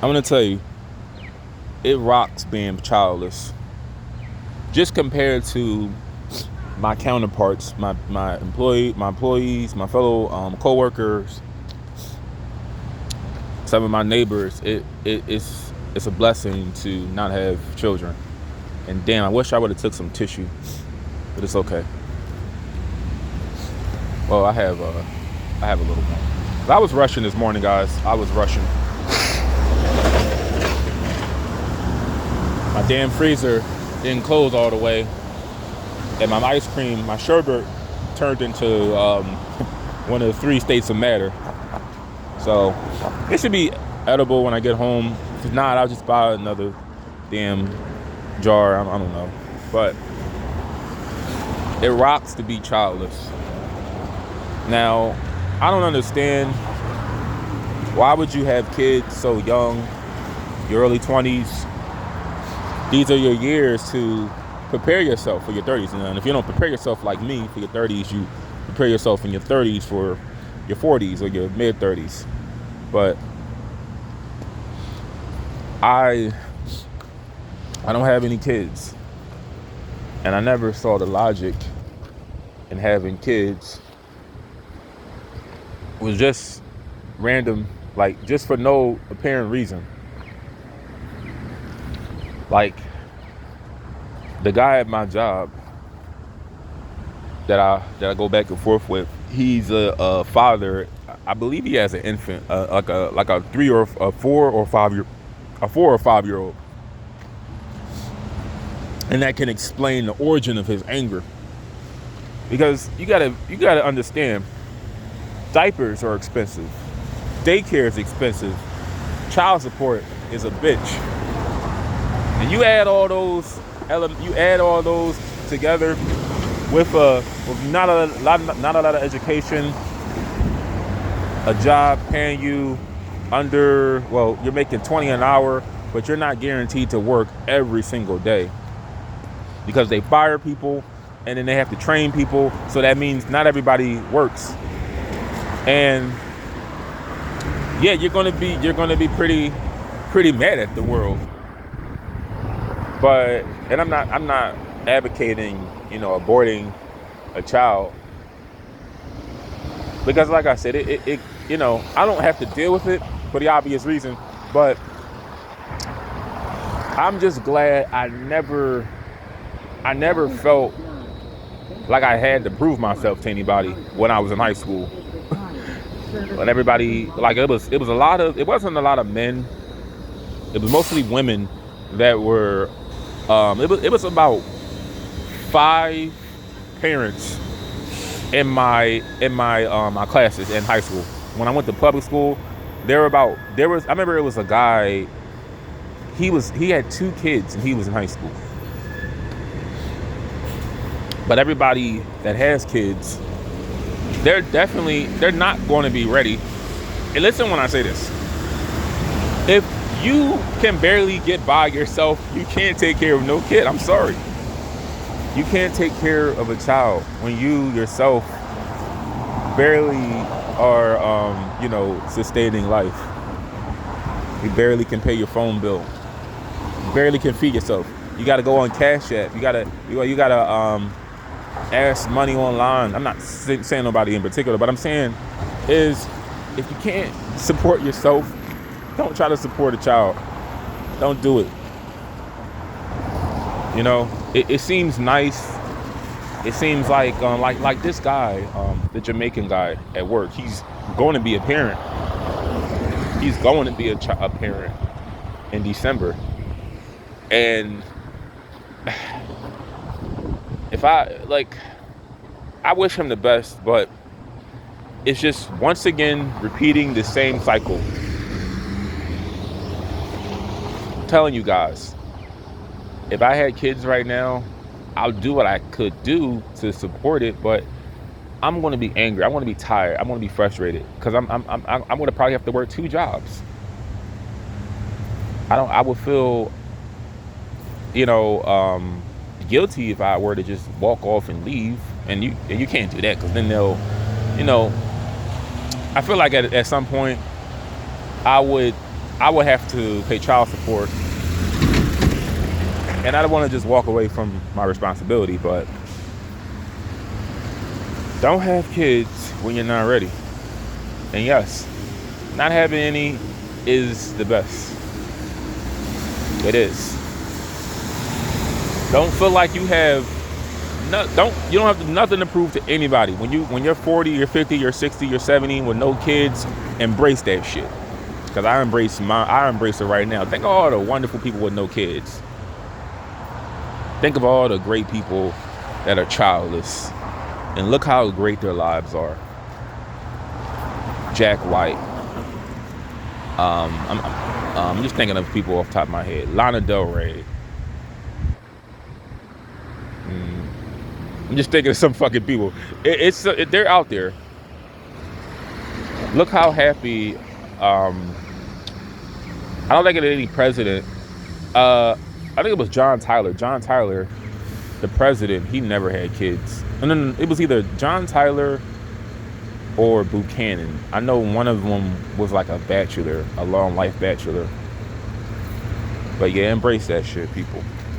I'm gonna tell you, it rocks being childless. Just compared to my counterparts, my employees, my fellow coworkers, some of my neighbors. It's a blessing to not have children. And damn, I wish I would have took some tissue, but it's okay. Well, I have a little one. But I was rushing this morning, guys. I was rushing. My damn freezer didn't close all the way, and my ice cream, my sherbet, turned into one of the 3 states of matter. So it should be edible when I get home. If not, I'll just buy another damn jar. I don't know, but it rocks to be childless. Now, I don't understand, why would you have kids so young, your early 20s? These are your years to prepare yourself for your 30s. And if you don't prepare yourself like me for your 30s, you prepare yourself in your 30s for your 40s or your mid 30s. But I don't have any kids, and I never saw the logic in having kids. It was just random, like just for no apparent reason. Like the guy at my job that I go back and forth with, he's a father. I believe he has an infant, like a 3 or a 4 or 5 year old, and that can explain the origin of his anger. Because you gotta understand, diapers are expensive, daycare is expensive, child support is a bitch, and you add all those together with not a lot of education, a job paying you you're making 20 an hour, but you're not guaranteed to work every single day because they fire people and then they have to train people. So that means not everybody works. And yeah, you're gonna be pretty mad at the world. And I'm not advocating, aborting a child, because like I said, it I don't have to deal with it for the obvious reason, but I'm just glad I never felt like I had to prove myself to anybody when I was in high school. When everybody, like, it wasn't a lot of men. It was mostly women that were, it was about 5 parents in my classes in high school. When I went to public school, I remember it was a guy, he had 2 kids and he was in high school. But everybody that has kids, they're not going to be ready. And listen when I say this. If you can barely get by yourself, you can't take care of no kid. I'm sorry. You can't take care of a child when you yourself barely are, sustaining life. You barely can pay your phone bill. You barely can feed yourself. You got to go on Cash App. You gotta ask money online. I'm not saying nobody in particular, but I'm saying is, if you can't support yourself, don't try to support a child. Don't do it. It seems nice. It seems like this guy, the Jamaican guy at work, he's going to be a parent. He's going to be a parent in December. And I wish him the best, but it's just once again repeating the same cycle. I'm telling you guys, if I had kids right now, I'll do what I could do to support it, but I'm going to be angry. I'm going to be tired. I'm going to be frustrated because I'm going to probably have to work 2 jobs. I would feel, guilty if I were to just walk off and leave, and you can't do that, because then they'll, I feel like at some point I would I would have to pay child support, and I don't want to just walk away from my responsibility, but don't have kids when you're not ready. And yes, not having any is the best. It is. Don't feel like you have you don't have nothing to prove to anybody. When you're 40, you're 50, you're 60, you're 70 with no kids, embrace that shit. Because I embrace it right now. Think of all the wonderful people with no kids. Think of all the great people that are childless. And look how great their lives are. Jack White. I'm just thinking of people off the top of my head. Lana Del Rey. I'm just thinking of some fucking people. They're out there. Look how happy. I don't think it any president. I think it was John Tyler. John Tyler, the president, he never had kids. And then it was either John Tyler or Buchanan. I know one of them was like a bachelor, a long life bachelor. But yeah, embrace that shit, people.